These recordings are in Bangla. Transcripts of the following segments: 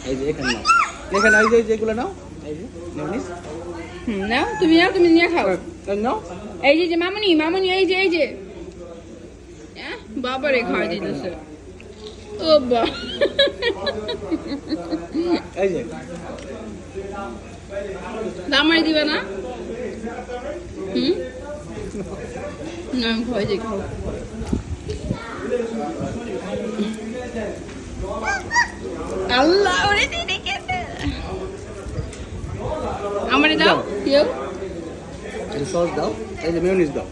এই যে এখানে নাও, এখানে এই যে যেগুলো নাও, এই যে মেয়োনিজ নাও তুমি নিয়ে খাও। নাও। এই যে মামুনি এই যে বাবারে খাওয়া দিতেছে। ও বা এই যে দামাই দিবা না? না আমি খাওয়াই যাই, খাও। আল্লাহ ওরে দিদি খেতে আমারে দাও কেউ। এই সস দাও, এই যে মেয়োনিজ দাও,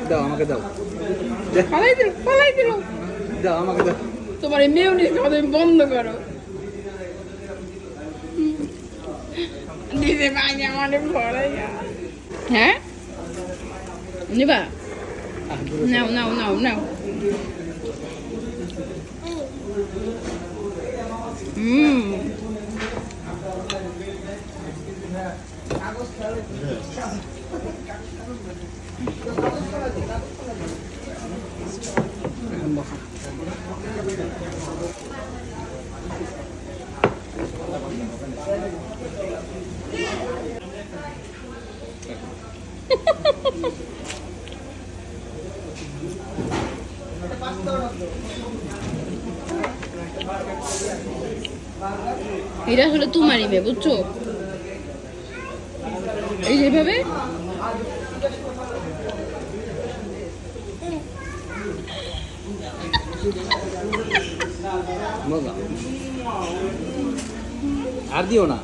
দাও আমাকে দাও, পালাই দিল দাও আমাকে দাও। তোমার এই মেয়োনিজ খাওয়া তুমি বন্ধ করো। দিদি ভাই আমারে ভরাই। হ্যাঁ নিবা? নাও এটা হলো তোমারই মেয়ে, বুঝছো? এই যেভাবে মজা। আর দিও না,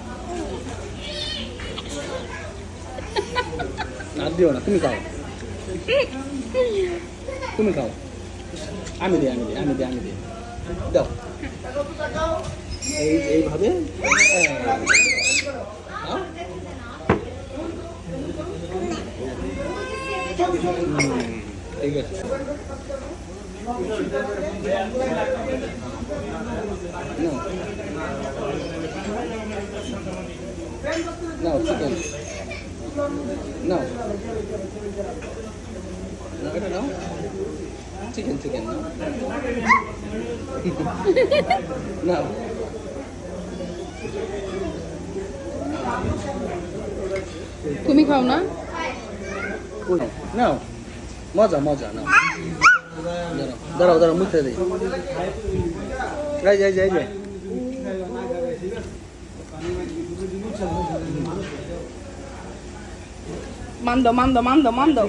আর দিও না, তুমি খাও, তুমি খাও। আমি দিই দাও। এইভাবে ঠিক আছে। নাও চিকেন নাও, এটা নাও, চিকেন নাও। তুমি খাও না? নাও, মজা নাও। দাঁড়াও মুখে দিই। এই যে মান্দো